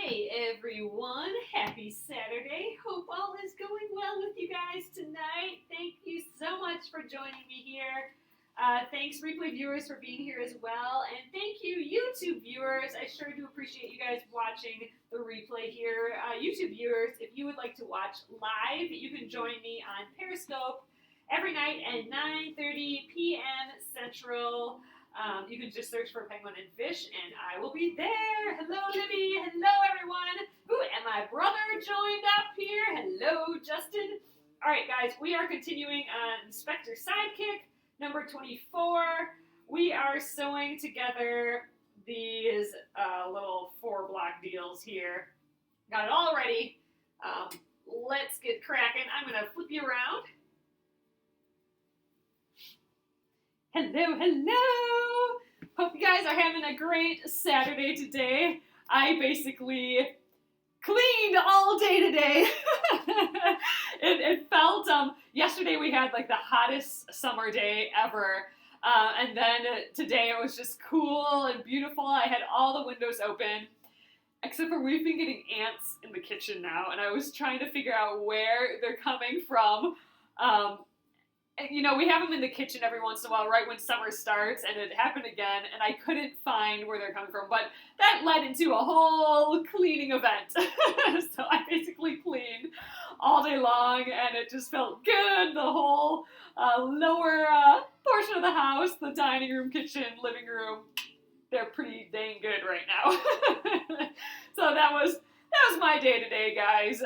Hey everyone, happy Saturday. Hope all is going well with you guys tonight. Thank you so much for joining me here. Thanks replay viewers for being here as well. And thank you YouTube viewers. I sure do appreciate you guys watching the replay here. YouTube viewers, if you would like to watch live, you can join me on Periscope every night at 9:30 p.m. Central. You can just search for Penguin and Fish, and I will be there. Hello, Libby. Hello, everyone. Ooh, and my brother joined up here. Hello, Justin. All right, guys, we are continuing on Inspector Sidekick, number 24. We are sewing together these little 4-block deals here. Got it all ready. Let's get cracking. I'm going to flip you around. Hello, hello! Hope you guys are having a great Saturday today. I basically cleaned all day today. It felt, yesterday we had like the hottest summer day ever. And then today it was just cool and beautiful. I had all the windows open, except for we've been getting ants in the kitchen now. And I was trying to figure out where they're coming from. You know, we have them in the kitchen every once in a while, right when summer starts, and it happened again, and I couldn't find where they're coming from, but that led into a whole cleaning event. So I basically cleaned all day long, and it just felt good. The whole lower portion of the house, the dining room, kitchen, living room, they're pretty dang good right now. So that was my day today, guys.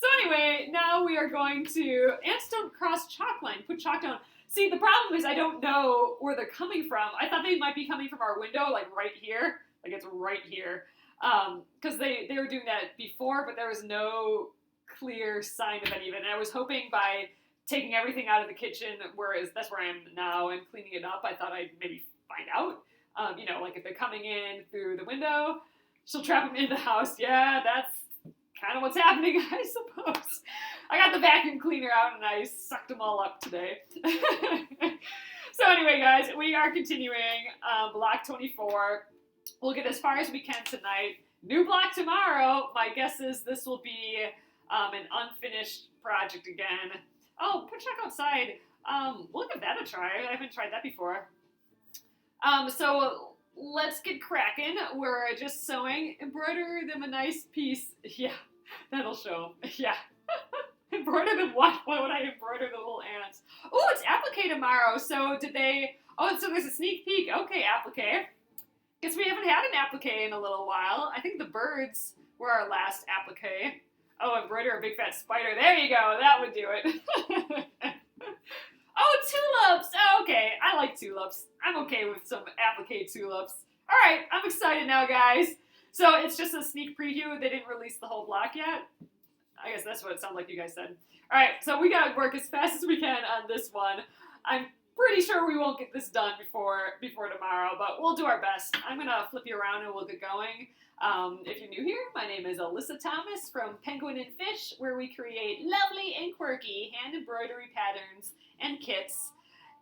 So anyway, now we are going to, ants don't cross chalk line, put chalk down. See, the problem is I don't know where they're coming from. I thought they might be coming from our window, like right here. Like it's right here. Because they were doing that before, but there was no clear sign of any of it. And I was hoping by taking everything out of the kitchen, whereas that's where I am now, and cleaning it up, I thought I'd maybe find out. You know, like if they're coming in through the window, she'll trap them in the house. Yeah, that's kind of what's happening, I suppose. I got the vacuum cleaner out and I sucked them all up today. So anyway, guys, we are continuing block 24. We'll get as far as we can tonight. New block tomorrow. My guess is this will be an unfinished project again. Oh, put check outside. We'll give that a try. I haven't tried that before. So let's get cracking. We're just sewing. Embroider them a nice piece. Yeah. That'll show. Yeah. Embroider them what? Why would I embroider the little ants? Oh, it's applique tomorrow. So did they... Oh, so there's a sneak peek. Okay, applique. Guess we haven't had an applique in a little while. I think the birds were our last applique. Oh, embroider a big fat spider. There you go. That would do it. Oh, tulips. Oh, okay. I like tulips. I'm okay with some applique tulips. All right. I'm excited now, guys. So it's just a sneak preview. They didn't release the whole block yet. I guess that's what it sounded like you guys said. All right, so we got to work as fast as we can on this one. I'm pretty sure we won't get this done before tomorrow, but we'll do our best. I'm going to flip you around and we'll get going. If you're new here, my name is Alyssa Thomas from Penguin and Fish, where we create lovely and quirky hand embroidery patterns and kits.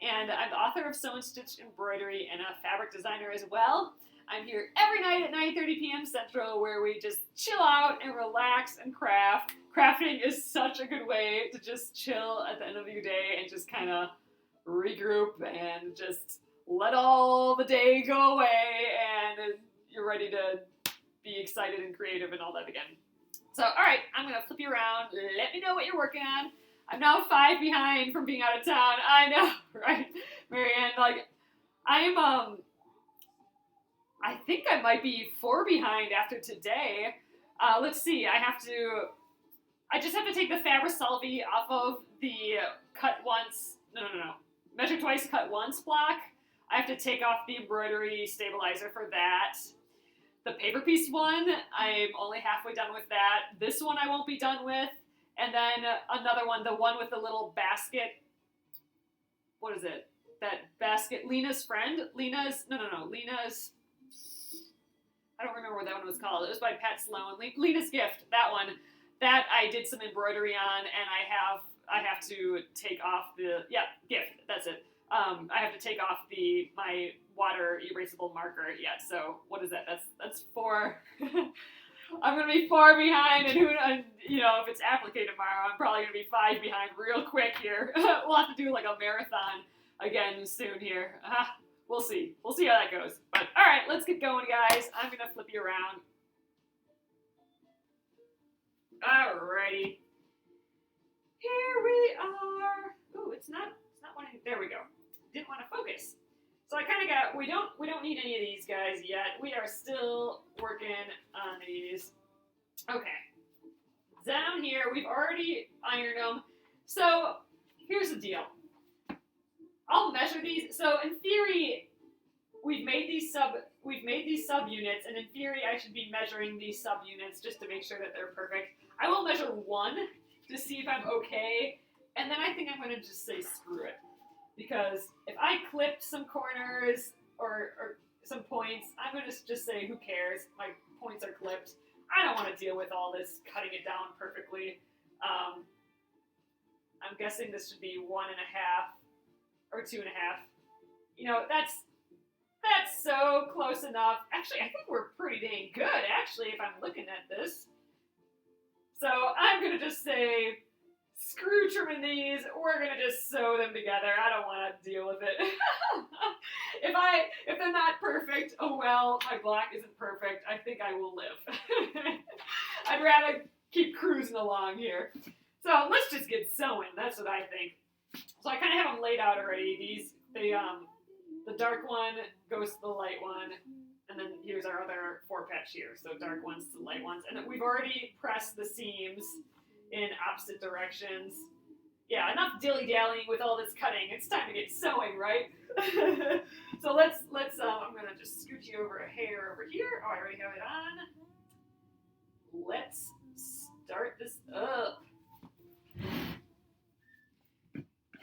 And I'm the author of Sew and Stitch Embroidery and a fabric designer as well. I'm here every night at 9:30 p.m. Central, where we just chill out and relax and craft. Crafting is such a good way to just chill at the end of your day and just kind of regroup and just let all the day go away, and you're ready to be excited and creative and all that again. So, all right, I'm going to flip you around. Let me know what you're working on. I'm now 5 behind from being out of town. I know, right? Marianne, like, I think I might be 4 behind after today. Let's see, I just have to take the Fabri-Solvi off of the measure twice, cut once block. I have to take off the embroidery stabilizer for that. The paper piece one, I'm only halfway done with that. This one I won't be done with. And then another one, the one with the little basket. What is it? That basket, Lena's friend? Lena's, I don't remember what that one was called. It was by Pat Sloan. Lena's Gift, that one. That I did some embroidery on, and I have to take off Gift, that's it. I have to take off my water erasable marker. Yeah, so what is that? That's 4. I'm gonna be far behind, and if it's applique tomorrow, I'm probably gonna be 5 behind real quick here. We'll have to do like a marathon again soon here. We'll see. We'll see how that goes. But all right, let's get going, guys. I'm gonna flip you around. Alrighty. Here we are. Ooh, it's not wanting. There we go. Didn't want to focus. So I kind of got. We don't need any of these guys yet. We are still working on these. Okay. Down here, we've already ironed them. So here's the deal. I'll measure these. So in theory, we've made these subunits, and in theory, I should be measuring these subunits just to make sure that they're perfect. I will measure one to see if I'm okay, and then I think I'm going to just say screw it. Because if I clip some corners or some points, I'm going to just say who cares, my points are clipped. I don't want to deal with all this cutting it down perfectly. I'm guessing this should be 1.5 or 2.5. You know, that's so close enough. Actually, I think we're pretty dang good, actually, if I'm looking at this. So I'm going to just say, screw trimming these, we're going to just sew them together. I don't want to deal with it. If they're not perfect, oh well, my block isn't perfect. I think I will live. I'd rather keep cruising along here. So let's just get sewing. That's what I think. So I kind of have them laid out already. The dark one goes to the light one, and then here's our other 4-patch here. So dark ones to the light ones. And then we've already pressed the seams in opposite directions. Yeah, enough dilly-dallying with all this cutting. It's time to get sewing, right? So let's I'm gonna just scoot you over a hair over here. Oh, I already have it on. Let's start this up.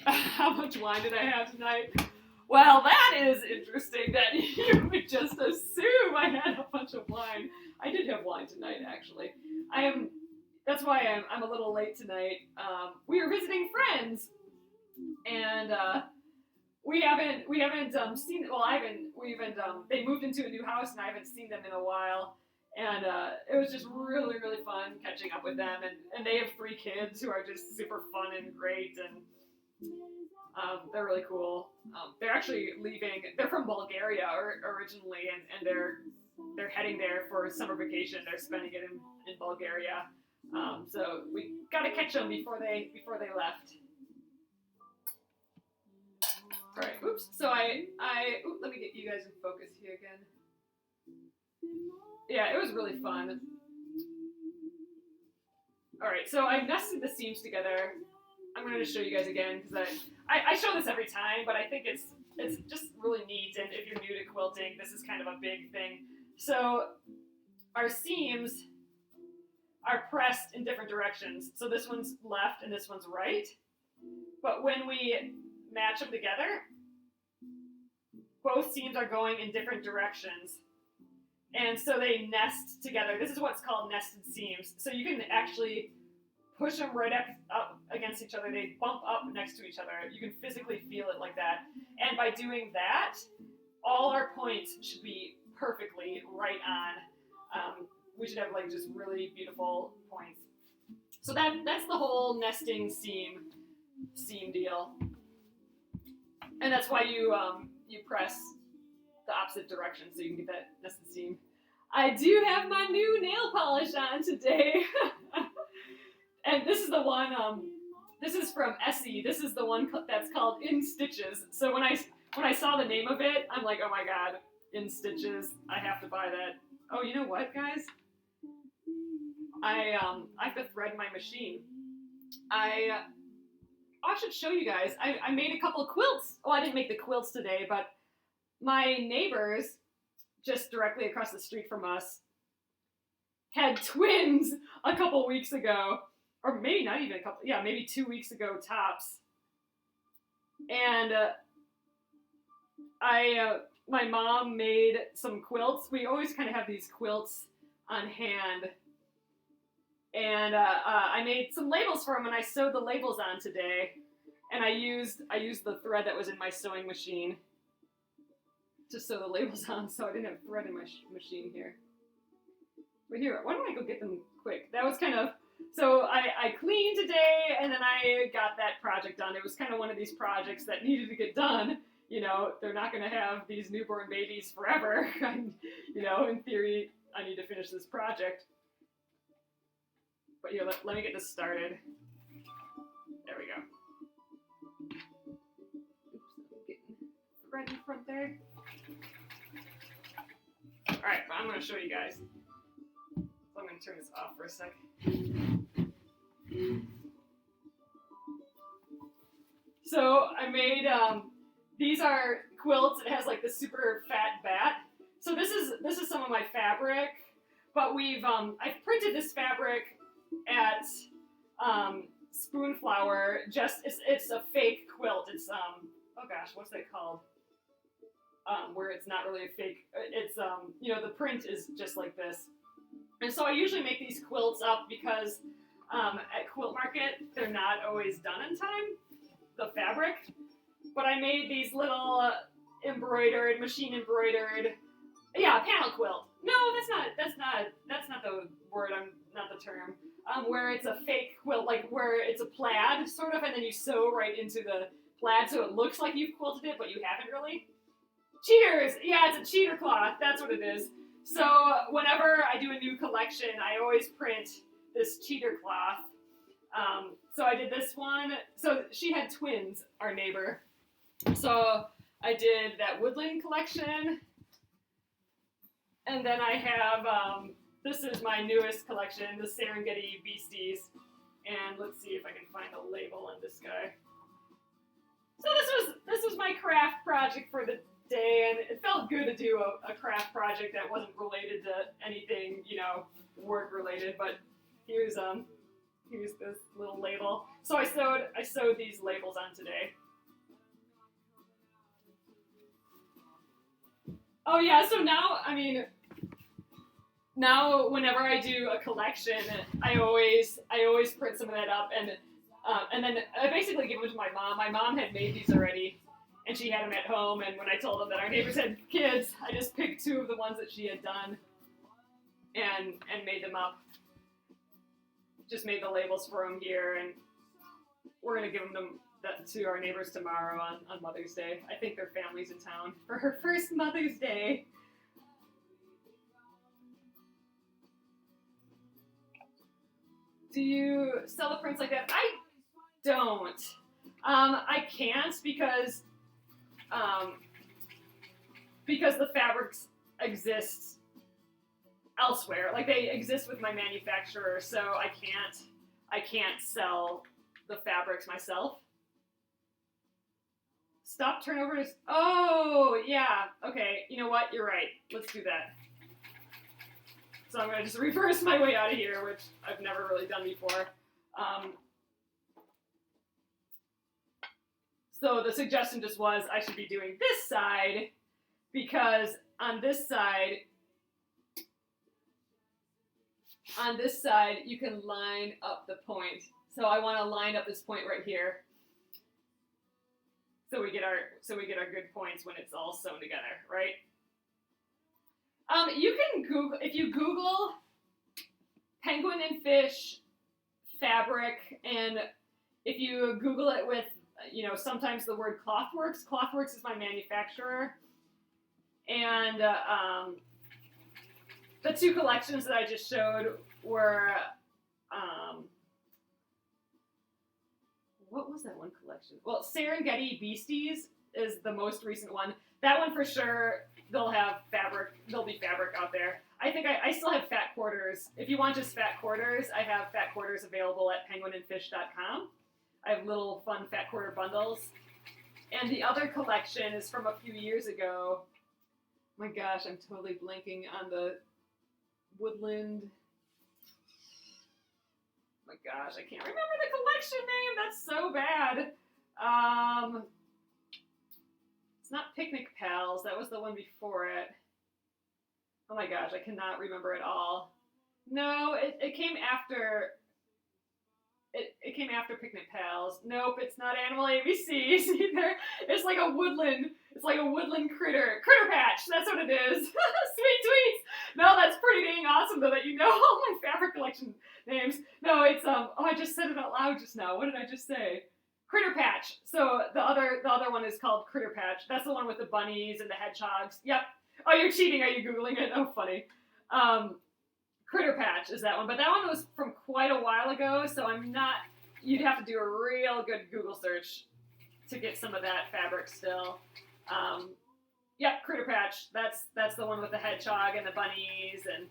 How much wine did I have tonight? Well, that is interesting that you would just assume I had a bunch of wine. I did have wine tonight, actually. That's why I'm a little late tonight. We were visiting friends, and we haven't seen. Well, they moved into a new house, and I haven't seen them in a while. And it was just really, really fun catching up with them. And they have 3 kids who are just super fun and great, and they're really cool. They're actually leaving. They're from Bulgaria originally, and they're heading there for summer vacation. They're spending it in Bulgaria. So we got to catch them before they left. All right. Oops. So let me get you guys in focus here again. Yeah, it was really fun. All right. So I nested the seams together. I'm going to show you guys again because I show this every time, but I think it's just really neat. And if you're new to quilting, this is kind of a big thing. So our seams are pressed in different directions. So this one's left and this one's right. But when we match them together, both seams are going in different directions. And so they nest together. This is what's called nested seams. So you can actually push them right up against each other. They bump up next to each other. You can physically feel it like that. And by doing that, all our points should be perfectly right on. We should have like just really beautiful points. So that's the whole nesting seam deal. And that's why you press the opposite direction so you can get that nested seam. I do have my new nail polish on today. And this is the one, this is from Essie. This is the one that's called In Stitches. So when I saw the name of it, I'm like, oh my god, In Stitches, I have to buy that. Oh, you know what, guys? I have to thread my machine. I should show you guys. I made a couple of quilts. Oh, I didn't make the quilts today, but my neighbors, just directly across the street from us, had twins a couple weeks ago. Or maybe not even maybe 2 weeks ago tops. And my mom made some quilts. We always kind of have these quilts on hand. And I made some labels for them, and I sewed the labels on today. And I used the thread that was in my sewing machine to sew the labels on, so I didn't have thread in my machine here. But here, why don't I go get them quick? That was kind of, so I cleaned today, and then I got that project done. It was kind of one of these projects that needed to get done. You know, they're not going to have these newborn babies forever. You know, in theory, I need to finish this project. But here, let me get this started. There we go. Oops, I'm getting right in front there. Alright, I'm going to show you guys. So I'm going to turn this off for a sec. So I made, these are quilts. It has like this super fat bat. So this is some of my fabric, but I've printed this fabric at Spoonflower. It's a fake quilt. It's oh gosh, what's that called? Where it's not really a fake. It's you know, the print is just like this. And so I usually make these quilts up because at Quilt Market they're not always done in time, the fabric. But I made these little embroidered, machine embroidered, yeah, panel quilt. No, that's not the word. Not the term. Where it's a fake quilt, like where it's a plaid sort of, and then you sew right into the plaid, so it looks like you've quilted it, but you haven't really. Cheaters! Yeah, it's a cheater cloth. That's what it is. So whenever I do a new collection, I always print this cheater cloth. So I did this one. So she had twins, our neighbor. So I did that woodland collection. And then I have, this is my newest collection, the Serengeti Beasties. And let's see if I can find a label on this guy. So this was my craft project for the day, and it felt good to do a craft project that wasn't related to anything, you know, work related. But here's this little label. So I sewed these labels on today. Oh yeah, so now, I mean, now whenever I do a collection, I always print some of that up, and then I basically give them to my mom. My mom had made these already, and she had them at home, and when I told them that our neighbors had kids, I just picked two of the ones that she had done and made them up. Just made the labels for them here, and we're going to give them to our neighbors tomorrow on Mother's Day. I think their family's in town for her first Mother's Day. Do you sell the prints like that? I don't. I can't because the fabrics exist elsewhere. Like they exist with my manufacturer, so I can't sell the fabrics myself. Stop turnovers. Oh, yeah. Okay, you know what? You're right. Let's do that. So I'm going to just reverse my way out of here, which I've never really done before. So the suggestion just was I should be doing this side because on this side you can line up the point. So I want to line up this point right here. So we get our good points when it's all sewn together, right? You can Google, if you Google penguin and fish fabric, and if you Google it with, you know, sometimes the word Clothworks. Clothworks is my manufacturer, and the two collections that I just showed were, what was that one collection? Well, Serengeti Beasties is the most recent one. That one for sure, they'll have fabric. There'll be fabric out there. I think I still have fat quarters. If you want just fat quarters, I have fat quarters available at penguinandfish.com. I have little fun fat quarter bundles. And the other collection is from a few years ago. My gosh, I'm totally blanking on the woodland. My gosh, I can't remember the collection name. That's so bad. It's not Picnic Pals. That was the one before it. Oh my gosh, I cannot remember it all. No, it came after. It came after Picnic Pals. Nope, it's not Animal ABCs either. It's like a woodland. It's like a woodland critter patch. That's what it is. Sweet tweets. No, that's pretty dang awesome awesome though that you know all my fabric collection names. No, it's oh, I just said it out loud just now. What did I just say? Critter Patch. So the other one is called Critter Patch. That's the one with the bunnies and the hedgehogs. Yep. Oh, you're cheating. Are you Googling it? Oh, funny. Critter Patch is that one. But that one was from quite a while ago, so I'm not... You'd have to do a real good Google search to get some of that fabric still. Yep, Critter Patch. That's the one with the hedgehog and the bunnies and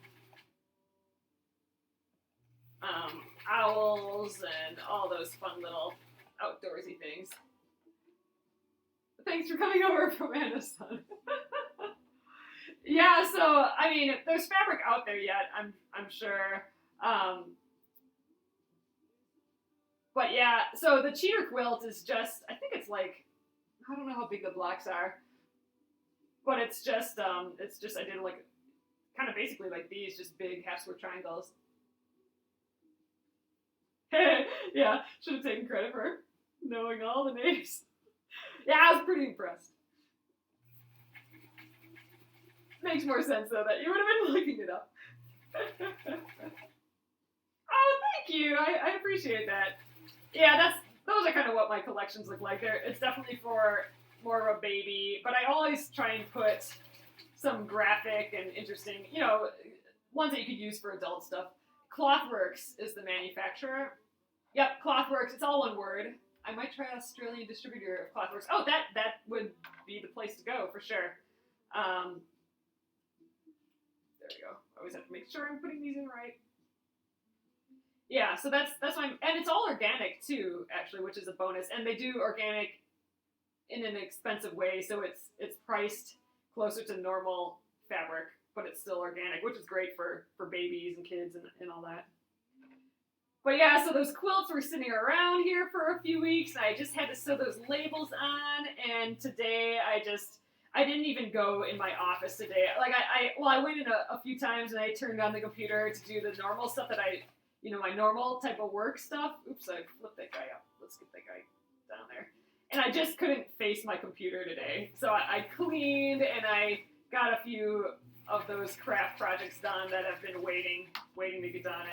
owls and all those fun little outdoorsy things. Thanks for coming over from Anderson. Yeah, so I mean, there's fabric out there yet. I'm sure. But yeah, so the cheater quilt is just, I think it's like, I don't know how big the blocks are, but it's just I did like kind of basically like these, just big half square triangles. Yeah, should have taken credit for knowing all the names. Yeah, I was pretty impressed. Makes more sense though that you would have been looking it up. Oh, thank you. I appreciate that. Yeah, those are kind of what my collections look like. It's definitely for more of a baby, but I always try and put some graphic and interesting, you know, ones that you could use for adult stuff. Clothworks is the manufacturer. Yep, Clothworks. It's all one word. I might try Australian distributor of Clothworks. Oh, that would be the place to go for sure. There we go. I always have to make sure I'm putting these in right. Yeah, so that's why and it's all organic too, actually, which is a bonus. And they do organic in an expensive way, so it's priced closer to normal fabric, but it's still organic, which is great for babies and kids and all that. But yeah, so those quilts were sitting around here for a few weeks. I just had to sew those labels on, and today I didn't even go in my office today. Like I went in a few times and I turned on the computer to do the normal stuff that my normal type of work stuff. Oops, I flipped that guy up. Let's get that guy down there. And I just couldn't face my computer today. So I cleaned and I got a few of those craft projects done that have been waiting to get done.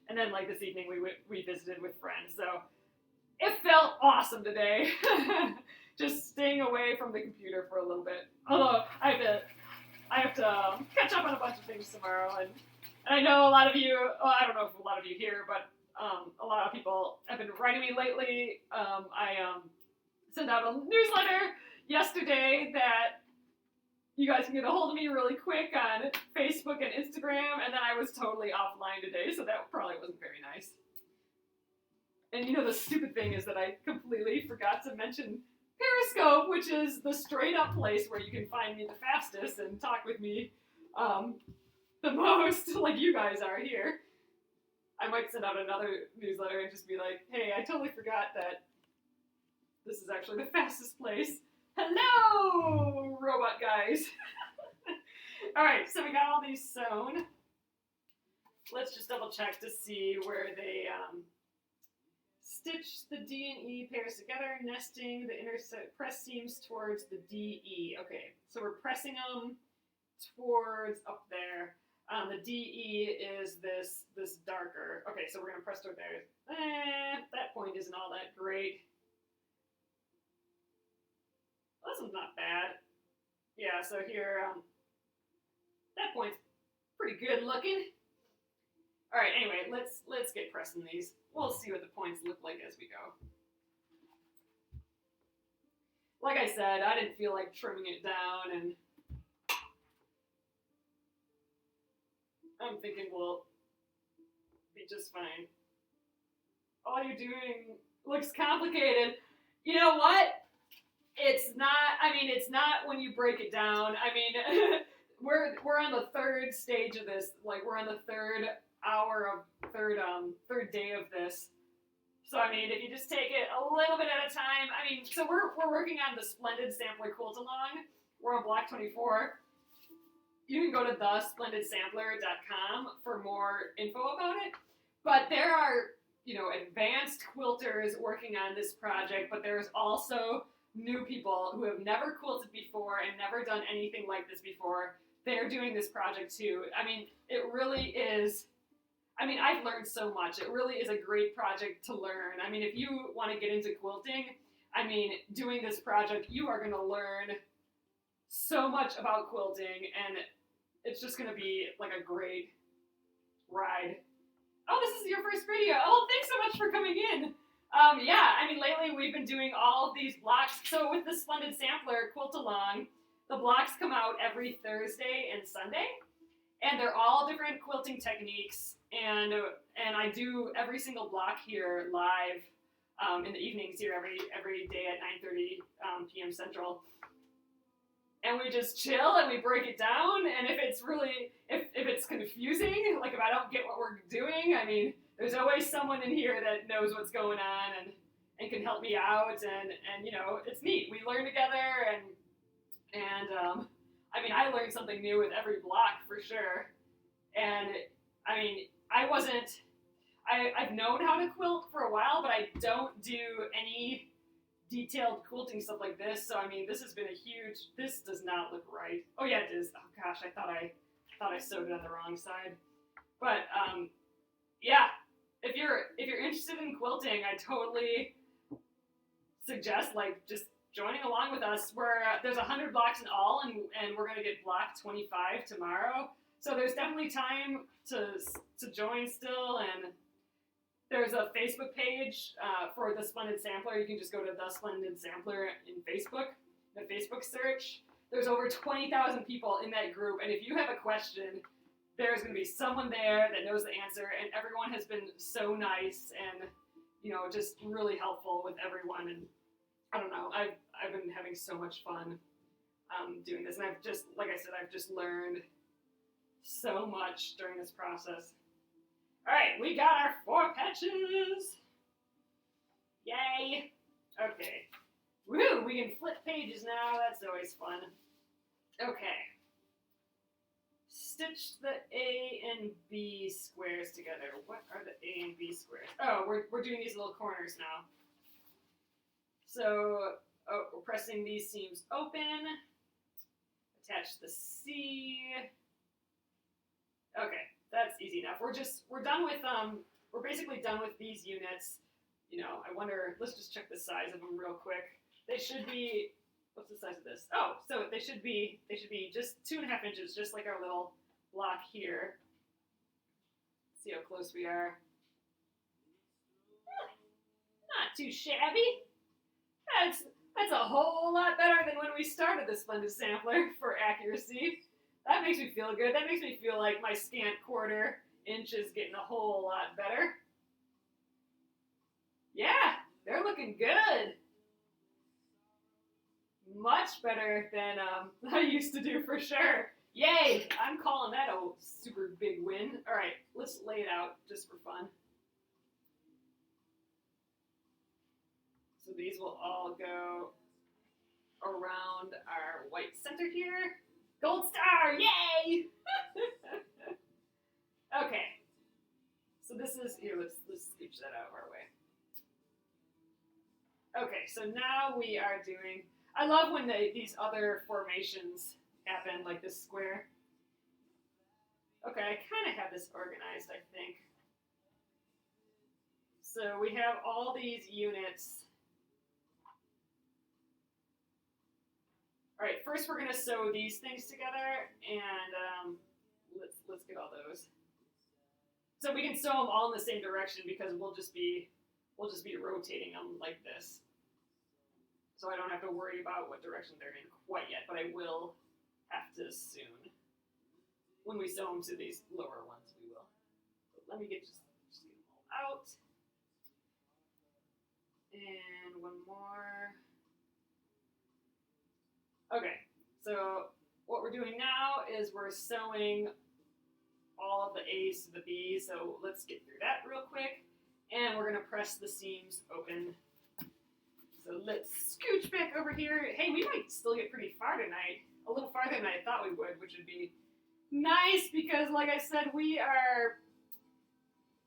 And then like this evening we visited with friends. So it felt awesome today. Just staying away from the computer for a little bit. Although I have to catch up on a bunch of things tomorrow. And I know a lot of you, well, I don't know if a lot of you here, but a lot of people have been writing me lately. I sent out a newsletter yesterday that you guys can get a hold of me really quick on Facebook and Instagram, and then I was totally offline today, so that probably wasn't very nice. And you know the stupid thing is that I completely forgot to mention Periscope, which is the straight up place where you can find me the fastest and talk with me the most, like you guys are here. I might send out another newsletter and just be like, hey, I totally forgot that this is actually the fastest place. Hello, robot guys. All right, so we got all these sewn. Let's just double check to see where they stitch the D and E pairs together, nesting the inner press seams towards the DE. Okay, so we're pressing them towards up there. The DE is this darker. Okay, so we're gonna press toward there. That point isn't all that great. This one's not bad. Yeah, so here, that point's pretty good looking. All right, anyway, let's get pressing these. We'll see what the points look like as we go. Like I said, I didn't feel like trimming it down, and I'm thinking we'll be just fine. All you're doing looks complicated. You know what? It's not when you break it down. I mean, we're on the third stage of this. Like, we're on the third day of this. So, I mean, if you just take it a little bit at a time, I mean, so we're working on the Splendid Sampler quilt along. We're on block 24. You can go to thesplendidsampler.com for more info about it. But there are, advanced quilters working on this project, but there's also new people who have never quilted before and never done anything like this before they're doing this project too. I mean, it really is, I mean, I've learned so much. It really is a great project to learn. I mean, if you want to get into quilting, I mean, doing this project, you are going to learn so much about quilting, and it's just going to be like a great ride. Oh, this is your first video. Oh, thanks so much for coming in. Yeah, I mean, lately we've been doing all of these blocks. So with the Splendid Sampler Quilt Along, the blocks come out every Thursday and Sunday, and they're all different quilting techniques. And I do every single block here live in the evenings here every day at 9:30 p.m. Central. And we just chill and we break it down. And if it's really, if it's confusing, like if I don't get what we're doing, I mean, there's always someone in here that knows what's going on and can help me out. And you know, it's neat. We learn together, and I mean, I learned something new with every block for sure. And I mean, I've known how to quilt for a while, but I don't do any detailed quilting stuff like this. So I mean, this has been a huge, this does not look right. Oh yeah, it is. Oh gosh, I thought I sewed it on the wrong side. But yeah, if you're interested in quilting, I totally suggest like just joining along with us. There's 100 blocks in all, and we're gonna get block 25 tomorrow. So there's definitely time to join still, and there's a Facebook page for the Splendid Sampler. You can just go to the Splendid Sampler in Facebook, the Facebook search. There's over 20,000 people in that group, and if you have a question, there's going to be someone there that knows the answer, and everyone has been so nice and, you know, just really helpful with everyone. And I don't know, I've been having so much fun doing this, and I've just, like I said, I've just learned so much during this process. All right, we got our 4 patches. Yay. Okay. Woo, we can flip pages now. That's always fun. Okay. Stitch the A and B squares together. What are the A and B squares? Oh, we're doing these little corners now. So, we're pressing these seams open. Attach the C. Okay. That's easy enough. We're done with, we're basically done with these units. You know, I wonder, let's just check the size of them real quick. They should be, what's the size of this? Oh, so they should be just 2.5 inches, just like our little block here. Let's see how close we are. Not too shabby. That's a whole lot better than when we started the Splendid Sampler for accuracy. That makes me feel good. That makes me feel like my scant 1/4 inch is getting a whole lot better. Yeah, they're looking good. Much better than I used to do for sure. Yay, I'm calling that a super big win. All right, let's lay it out just for fun. So these will all go around our white center here. Gold star, yay! Okay, so this is, here, let's scooch that out of our way. Okay, so now we are doing, I love when these other formations happen, like this square. Okay, I kind of have this organized, I think. So we have all these units. All right, first we're gonna sew these things together, and let's get all those. So we can sew them all in the same direction because we'll just be rotating them like this. So I don't have to worry about what direction they're in quite yet, but I will have to soon. When we sew them to these lower ones, we will. So let me just get them all out. And one more. Okay, so what we're doing now is we're sewing all of the A's to the B's, so let's get through that real quick. And we're gonna press the seams open. So let's scooch back over here. Hey, we might still get pretty far tonight. A little farther than I thought we would, which would be nice because, like I said,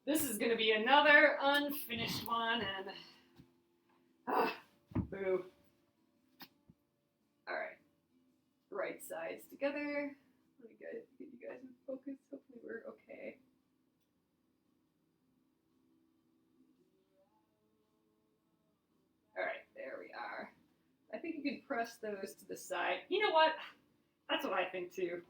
this is gonna be another unfinished one, and boo. All right, right sides together. Let me get you guys in focus. Hopefully we're okay. All right, there we are. I think you can press those to the side. You know what? That's what I think too.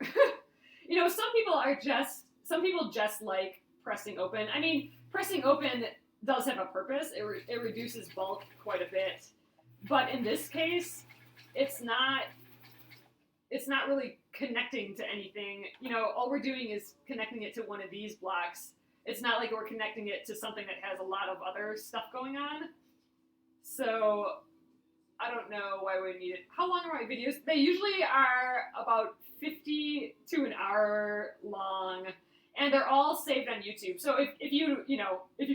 You know, some people just like pressing open. I mean, pressing open does have a purpose. It reduces bulk quite a bit. But in this case, it's not really connecting to anything. You know, all we're doing is connecting it to one of these blocks. It's not like we're connecting it to something that has a lot of other stuff going on. So I don't know why we need it. How long are my videos? They usually are about 50 to an hour long, and they're all saved on YouTube. So if you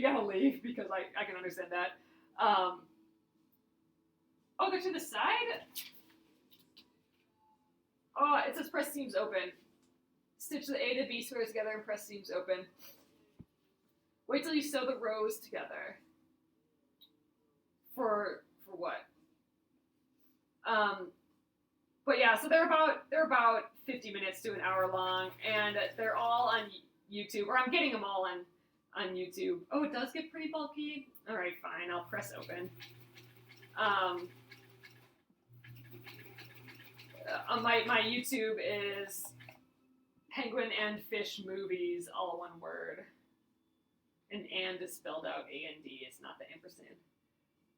gotta leave, because I can understand that. Oh, they're to the side? Oh, it says press seams open. Stitch the A to B squares together and press seams open. Wait till you sew the rows together. For what? But yeah, so they're about 50 minutes to an hour long, and they're all on YouTube, or I'm getting them all on YouTube. Oh, it does get pretty bulky. All right, fine. I'll press open. My YouTube is Penguin and Fish Movies, all one word. And is spelled out A-N-D. It's not the ampersand.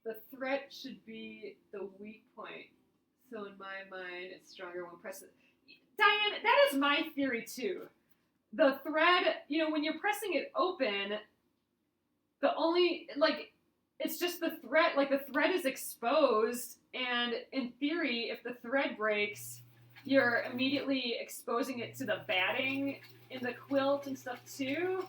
The threat should be the weak point. So in my mind, it's stronger when pressed. Diane, that is my theory too. The thread, you know, when you're pressing it open, it's just the thread, like the thread is exposed, and in theory, if the thread breaks, you're immediately exposing it to the batting in the quilt and stuff too.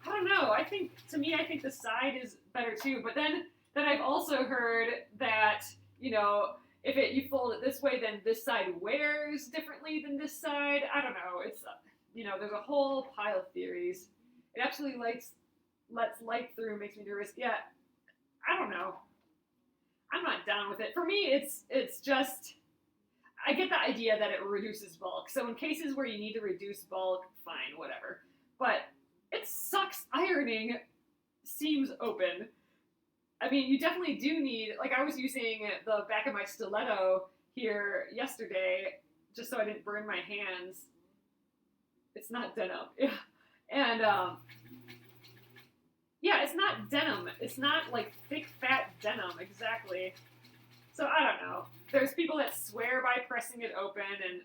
I don't know. I think the side is better too. But then I've also heard that, you know, if you fold it this way, then this side wears differently than this side. I don't know. It's, you know, there's a whole pile of theories. It absolutely lets light through, makes me nervous. Yeah, I don't know. I'm not down with it. For me, it's just, I get the idea that it reduces bulk. So in cases where you need to reduce bulk, fine, whatever. But it sucks ironing seams open. I mean, you definitely do need, like I was using the back of my stiletto here yesterday just so I didn't burn my hands. It's not denim. Yeah. And, yeah, it's not denim. It's not like thick, fat denim, exactly. So I don't know. There's people that swear by pressing it open, and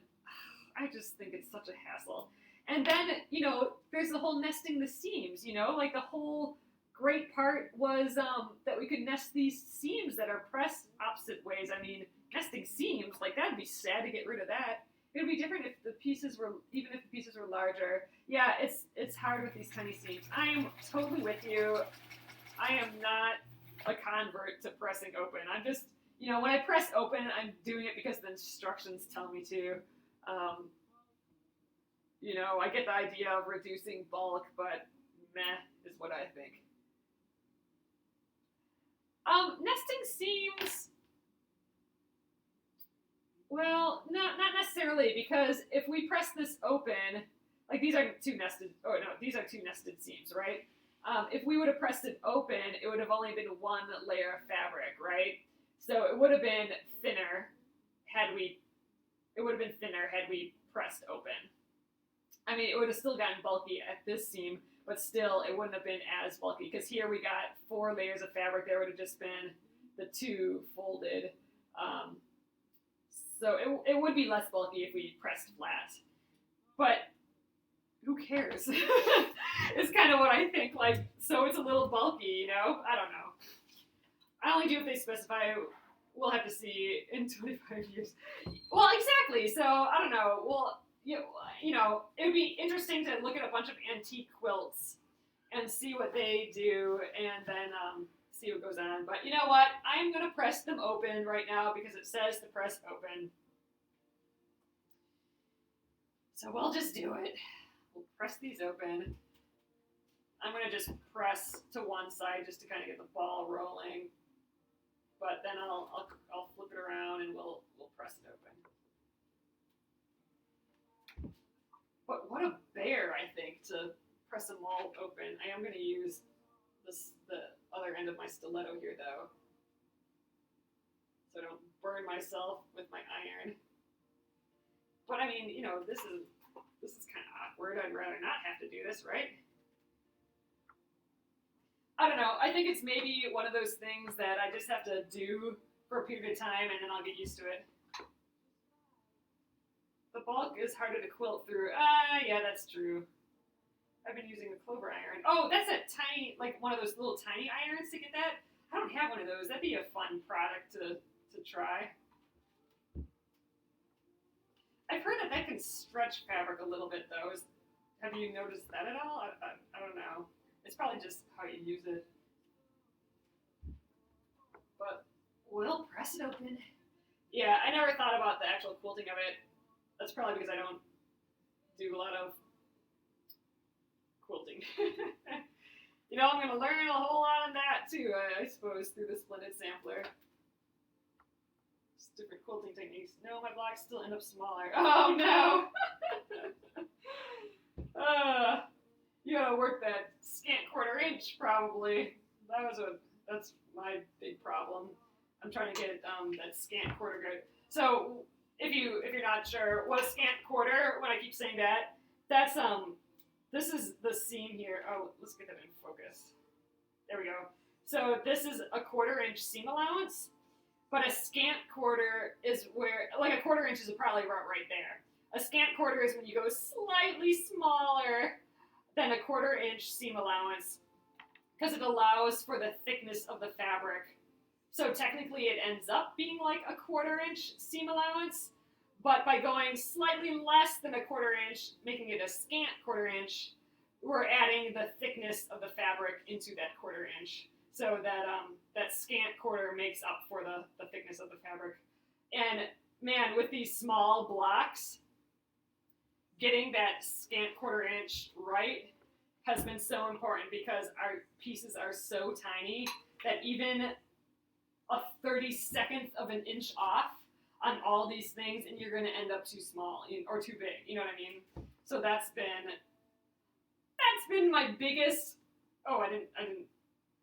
I just think it's such a hassle. And then, you know, there's the whole nesting the seams, you know, like the whole great part was that we could nest these seams that are pressed opposite ways. I mean, nesting seams, like that'd be sad to get rid of that. It would be different if the pieces were, even if the pieces were larger. Yeah, it's hard with these tiny seams. I am totally with you. I am not a convert to pressing open. I'm just, you know, when I press open, I'm doing it because the instructions tell me to. You know, I get the idea of reducing bulk, but meh is what I think. Nesting seams, well, not necessarily, because if we press this open, like these are two nested seams, right? If we would have pressed it open, it would have only been one layer of fabric, right? So it would have been thinner had we pressed open. I mean, it would have still gotten bulky at this seam, but still it wouldn't have been as bulky, because here we got 4 layers of fabric. There would have just been the 2 folded. So it would be less bulky if we pressed flat. But who cares? It's kind of what I think. Like, so it's a little bulky, you know? I don't know. I only do if they specify. We'll have to see in 25 years. Well, exactly. So I don't know. Well, you know, it would be interesting to look at a bunch of antique quilts and see what they do, and then see what goes on. But you know what? I'm going to press them open right now because it says to press open. So we'll just do it. We'll press these open. I'm going to just press to one side just to kind of get the ball rolling. But then I'll flip it around and we'll press it open. But what a bear, I think, to press them all open. I am going to use the other end of my stiletto here, though, so I don't burn myself with my iron. But I mean, you know, this is kind of awkward. I'd rather not have to do this, right? I don't know. I think it's maybe one of those things that I just have to do for a period of time, and then I'll get used to it. The bulk is harder to quilt through. Yeah, that's true. I've been using the clover iron. Oh, that's a tiny, like one of those little tiny irons to get that. I don't have one of those. That'd be a fun product to try. I've heard that can stretch fabric a little bit, though. Have you noticed that at all? I don't know. It's probably just how you use it. But we'll press it open. Yeah, I never thought about the actual quilting of it. That's probably because I don't do a lot of quilting. You know, I'm going to learn a whole lot on that, too, I suppose, through the Splendid Sampler. Just different quilting techniques. No, my blocks still end up smaller. Oh, no! You gotta work that scant quarter-inch, probably. That's my big problem. I'm trying to get that scant quarter good. So, if you're not sure what a scant quarter, when I keep saying that, that's this is the seam here. Oh, let's get that in focus. There we go. So this is a quarter-inch seam allowance, but a scant quarter is where, like, a quarter-inch is probably right there. A scant quarter is when you go slightly smaller than a quarter-inch seam allowance, because it allows for the thickness of the fabric. So technically it ends up being like a quarter-inch seam allowance, but by going slightly less than a quarter-inch, making it a scant quarter-inch, we're adding the thickness of the fabric into that quarter-inch. So that that scant quarter makes up for the thickness of the fabric. And man, with these small blocks, getting that scant quarter-inch right has been so important, because our pieces are so tiny that even a 32nd of an inch off on all these things, and you're going to end up too small or too big. You know what I mean? So that's been my biggest. Oh, I didn't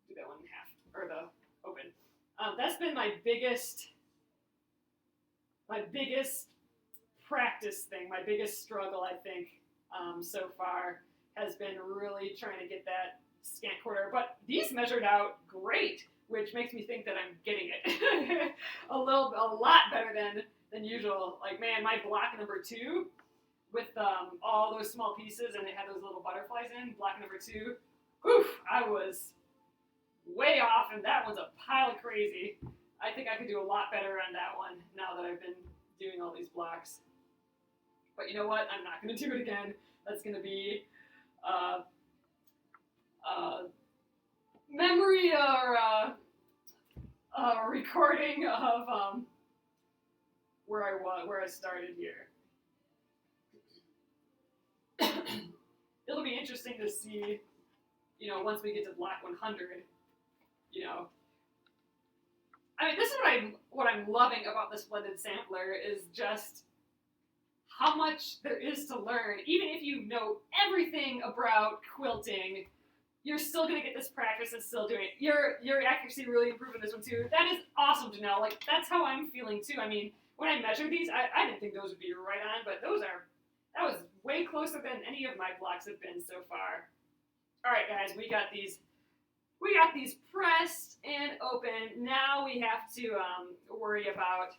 do that one in half, or the open. That's been my biggest practice thing. My biggest struggle, I think, so far has been really trying to get that scant quarter. But these measured out great, which makes me think that I'm getting it a lot better than usual. Like, man, my block number 2 with all those small pieces, and it had those little butterflies in, block number 2, whew, I was way off, and that one's a pile of crazy. I think I could do a lot better on that one now that I've been doing all these blocks. But you know what? I'm not going to do it again. That's going to be memory or recording of where I started here. It'll be interesting to see, you know, once we get to block 100, you know. I mean, this is what I'm loving about the Splendid Sampler, is just how much there is to learn. Even if you know everything about quilting, you're still going to get this practice and still doing it. Your accuracy really improved in this one too. That is awesome to know. Like, that's how I'm feeling too. I mean, when I measured these, I didn't think those would be right on, but that was way closer than any of my blocks have been so far. All right, guys, we got these pressed and open. Now we have to worry about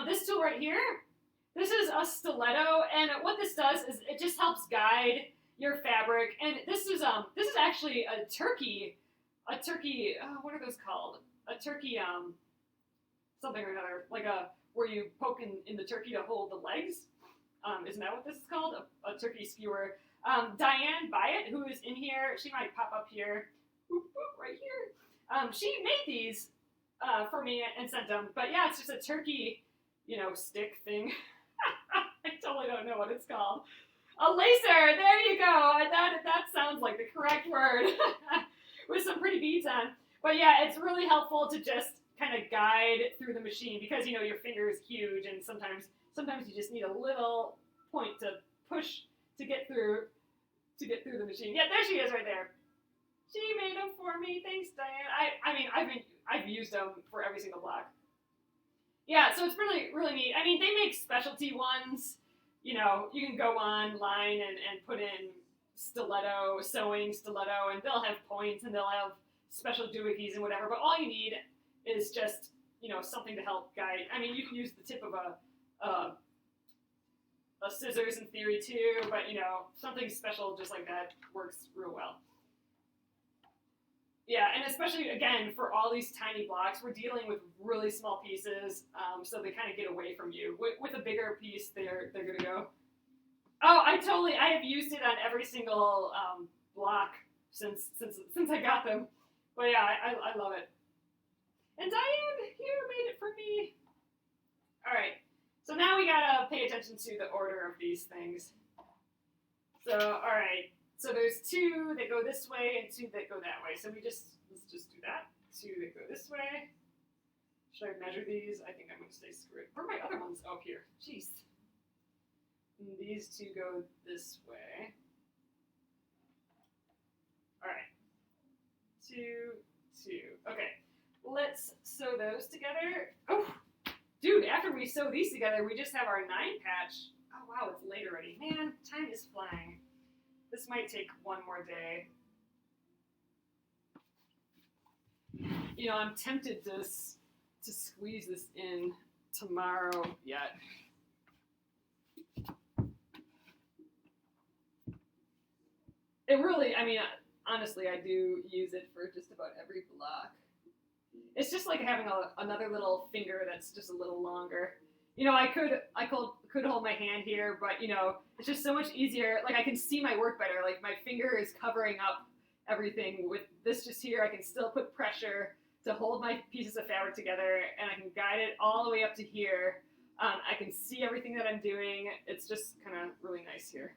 this tool right here. This is a stiletto, and what this does is it just helps guide your fabric. And this is actually a turkey. What are those called? A turkey something or another, like where you poke in the turkey to hold the legs. Isn't that what this is called? A turkey skewer. Diane Byatt, who is in here, she might pop up here, right here. She made these for me and sent them. But yeah, it's just a turkey, stick thing. I totally don't know what it's called. A lacer, there you go. That sounds like the correct word. With some pretty beads on. But yeah, it's really helpful to just kind of guide through the machine, because your finger is huge, and sometimes you just need a little point to push to get through the machine. Yeah, there she is right there. She made them for me. Thanks, Diane. I mean, I've used them for every single block. Yeah, so it's really, really neat. I mean, they make specialty ones. You know, you can go online and put in stiletto, sewing stiletto, and they'll have points and they'll have special doohickeys and whatever. But all you need is just, you know, something to help guide. I mean, you can use the tip of a scissors in theory too, but you know, something special just like that works real well. Yeah, and especially, again, for all these tiny blocks, we're dealing with really small pieces, so they kind of get away from you. With a bigger piece, they're going to go. Oh, I have used it on every single block since I got them. But yeah, I love it. And Diane here made it for me. All right, so now we got to pay attention to the order of these things. So, all right. So there's 2 that go this way and 2 that go that way. So let's just do that. 2 that go this way. Should I measure these? I think I'm going to say screw it. Where are my other ones? Oh, here. Jeez. And these 2 go this way. All right. 2, 2. Okay. Let's sew those together. Oh, dude, after we sew these together, we just have our 9 patch. Oh, wow, it's late already. Man, time is flying. This might take one more day. You know, I'm tempted to squeeze this in tomorrow yet. It really, I mean, honestly, I do use it for just about every block. It's just like having another little finger that's just a little longer. You know, I could hold my hand here, but you know, it's just so much easier. Like I can see my work better. Like my finger is covering up everything. With this just here, I can still put pressure to hold my pieces of fabric together, and I can guide it all the way up to here. I can see everything that I'm doing. It's just kind of really nice here.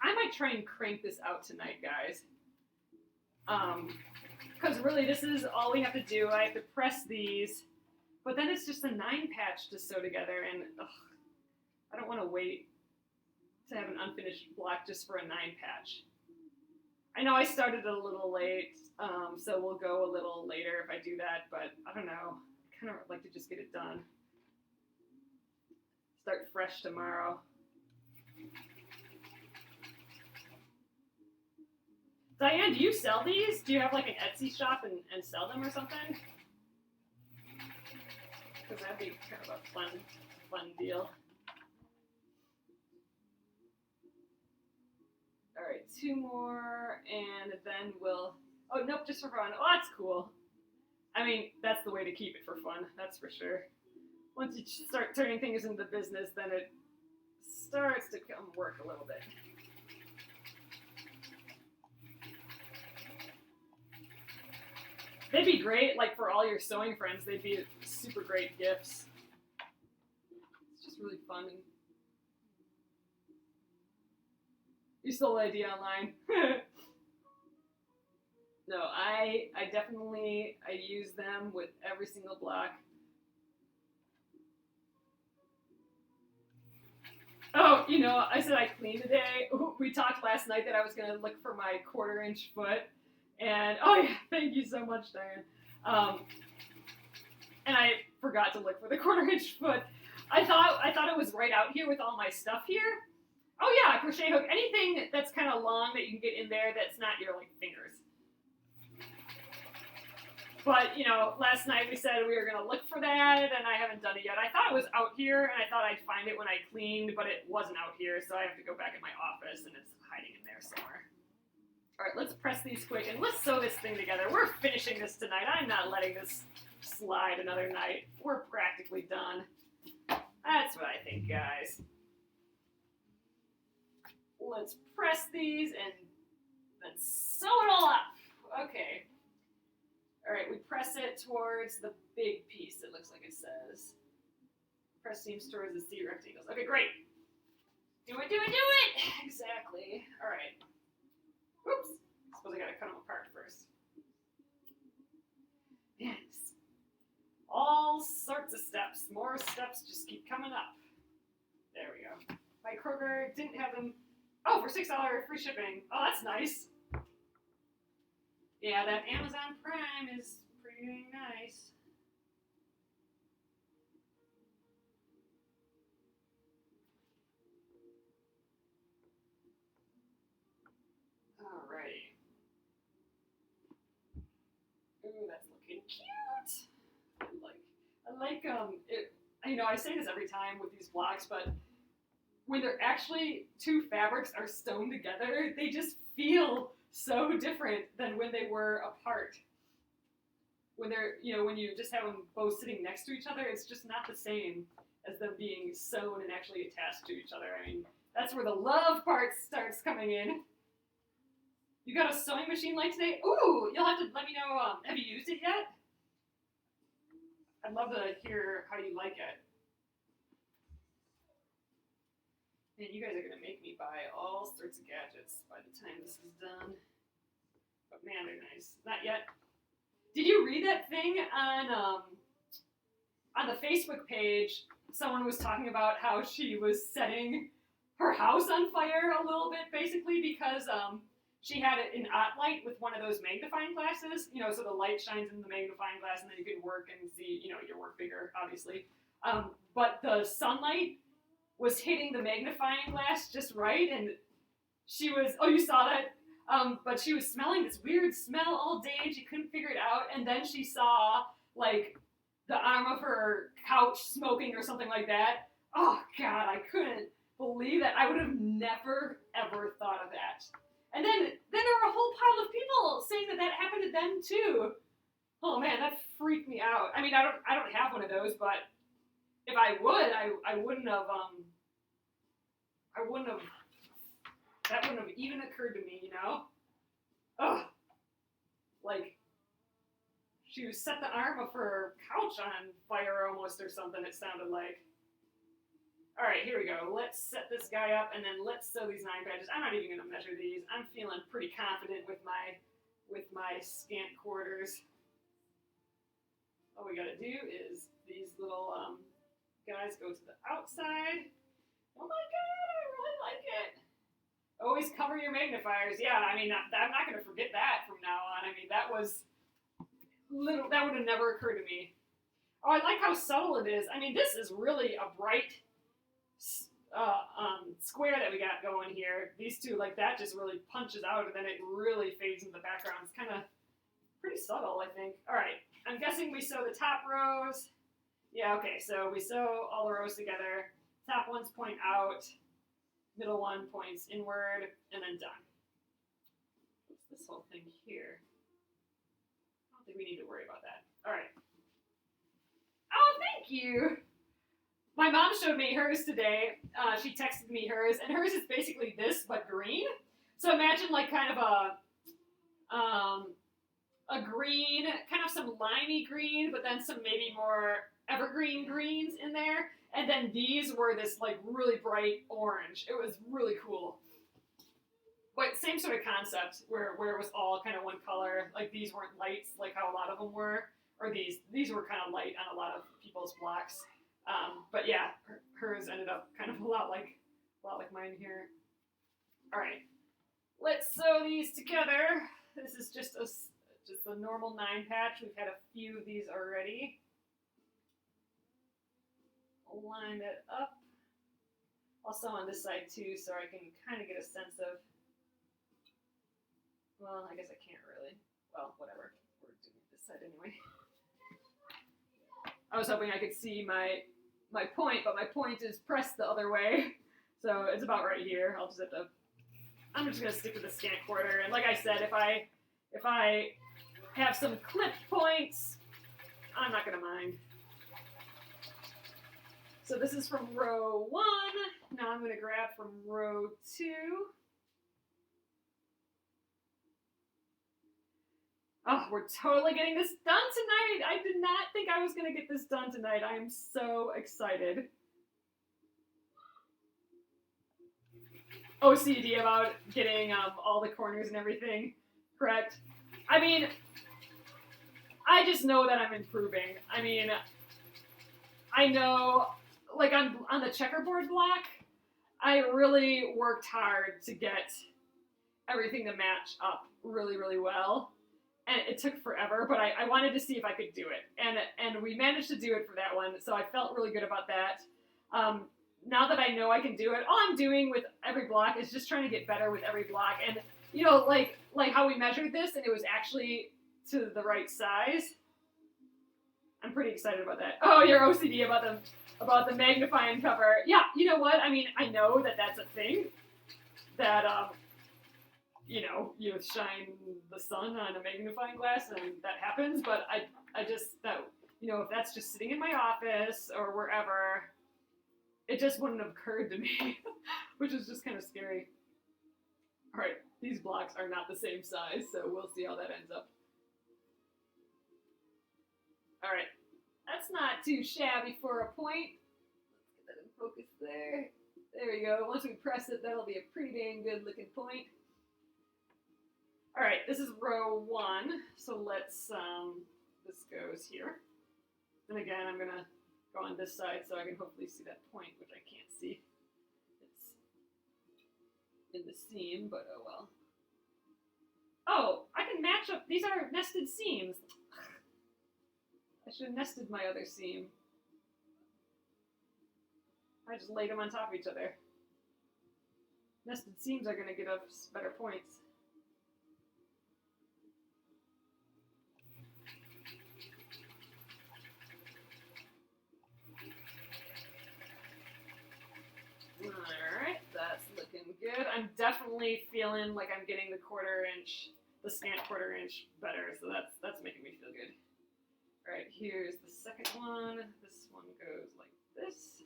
I might try and crank this out tonight, guys. Because really, this is all we have to do. I have to press these, but then it's just a 9 patch to sew together, and I don't want to wait to have an unfinished block just for a 9 patch. I know I started a little late, so we'll go a little later if I do that, but I don't know. I kind of like to just get it done. Start fresh tomorrow. Diane, do you sell these? Do you have like an Etsy shop and sell them or something? Because that'd be kind of a fun deal. All right, 2 more, and then we'll... Oh, nope, just for fun. Oh, that's cool. I mean, that's the way to keep it for fun, that's for sure. Once you start turning things into business, then it starts to come work a little bit. They'd be great, like, for all your sewing friends. They'd be super great gifts. It's just really fun. You stole the idea online. No, I definitely use them with every single block. Oh, you know, I said I cleaned today. We talked last night that I was going to look for my 1/4 inch foot. And, oh yeah, thank you so much, Diane. And I forgot to look for the 1/4 inch foot. I thought it was right out here with all my stuff here. Oh yeah, crochet hook. Anything that's kind of long that you can get in there that's not your, like, fingers. But, you know, last night we said we were going to look for that, and I haven't done it yet. I thought it was out here, and I thought I'd find it when I cleaned, but it wasn't out here, so I have to go back in my office, and it's hiding in there somewhere. All right, let's press these quick, and let's sew this thing together. We're finishing this tonight. I'm not letting this slide another night. We're practically done. That's what I think, guys. Let's press these and then sew it all up. Okay. All right, we press it towards the big piece, it looks like it says. Press seams towards the C rectangles. Okay, great. Do it, do it, do it! Exactly. All right. Oops. I suppose I gotta cut them apart first. Man, All sorts of steps. More steps just keep coming up. There we go. My Kroger didn't have them. Oh, for $6 free shipping. Oh, that's nice. Yeah, that Amazon Prime is pretty nice. Alrighty. Ooh, that's looking cute. I like it. You know, I say this every time with these blocks, but when they're actually two fabrics are sewn together, they just feel so different than when they were apart. When they're, you know, when you just have them both sitting next to each other, it's just not the same as them being sewn and actually attached to each other. I mean, that's where the love part starts coming in. You got a sewing machine like today? Ooh, you'll have to let me know. Have you used it yet? I'd love to hear how you like it. Man, you guys are going to make me buy all sorts of gadgets by the time this is done. But man, they're nice. Not yet. Did you read that thing on the Facebook page? Someone was talking about how she was setting her house on fire a little bit, basically, because she had it in light with one of those magnifying glasses, you know, so the light shines in the magnifying glass and then you can work and see, you know, your work bigger, obviously. But the sunlight was hitting the magnifying glass just right, and she was, oh, you saw that? But she was smelling this weird smell all day and she couldn't figure it out, and then she saw, like, the arm of her couch smoking or something like that. Oh, God, I couldn't believe that. I would have never, ever thought of that. And then there were a whole pile of people saying that that happened to them too. Oh man, that freaked me out. I mean, I don't have one of those, but if I would, I wouldn't have that wouldn't have even occurred to me, you know? Ugh. Like, she set the arm of her couch on fire almost or something, it sounded like. All right, here we go. Let's set this guy up, and then let's sew these 9 patches. I'm not even going to measure these. I'm feeling pretty confident with my scant quarters. All we got to do is these little guys go to the outside. Oh my God, I really like it. Always cover your magnifiers. Yeah, I mean, I'm not going to forget that from now on. I mean, that would have never occurred to me. Oh, I like how subtle it is. I mean, this is really a bright square that we got going here. These two, like, that just really punches out and then it really fades into the background. It's kind of pretty subtle, I think. All right, I'm guessing we sew the top rows. Yeah, okay, so we sew all the rows together. Top ones point out, middle one points inward, and then done. What's this whole thing here? I don't think we need to worry about that. All right. Oh, thank you. My mom showed me hers today. She texted me hers, and hers is basically this, but green. So imagine like kind of a green, kind of some limey green, but then some maybe more evergreen greens in there. And then these were this like really bright orange. It was really cool. But same sort of concept where it was all kind of one color. Like these weren't lights like how a lot of them were, or these were kind of light on a lot of people's blocks. But yeah, hers ended up kind of a lot like mine here. All right, let's sew these together. This is just a normal 9 patch. We've had a few of these already. I'll line it up. I'll sew on this side too, so I can kind of get a sense of. Well, I guess I can't really. Well, whatever. We're doing this side anyway. I was hoping I could see my point, but my point is pressed the other way. So it's about right here. I'm just gonna stick with the scant quarter. And like I said, if I have some clip points, I'm not gonna mind. So this is from row 1. Now I'm gonna grab from row 2. Oh, we're totally getting this done tonight. I did not think I was going to get this done tonight. I am so excited. OCD about getting all the corners and everything correct. I mean, I just know that I'm improving. I mean, I know, like on the checkerboard block, I really worked hard to get everything to match up really, really well. And it took forever, but I wanted to see if I could do it. And we managed to do it for that one, so I felt really good about that. Now that I know I can do it, all I'm doing with every block is just trying to get better with every block. And, you know, like how we measured this, and it was actually to the right size. I'm pretty excited about that. Oh, you're OCD about the magnifying cover. Yeah, you know what? I mean, I know that that's a thing. That, you know, you shine the sun on a magnifying glass and that happens. But I just, that, you know, if that's just sitting in my office or wherever, it just wouldn't have occurred to me, which is just kind of scary. All right, these blocks are not the same size, so we'll see how that ends up. All right, that's not too shabby for a point. Let's get that in focus there. There we go. Once we press it, that'll be a pretty dang good looking point. All right, this is row 1, so let's, this goes here. And again, I'm gonna go on this side so I can hopefully see that point, which I can't see. It's in the seam, but oh well. Oh, I can match up, these are nested seams. I should have nested my other seam. I just laid them on top of each other. Nested seams are gonna get us better points. Alright, that's looking good. I'm definitely feeling like I'm getting the scant quarter inch better, so that's making me feel good. Alright, here's the second one. This one goes like this.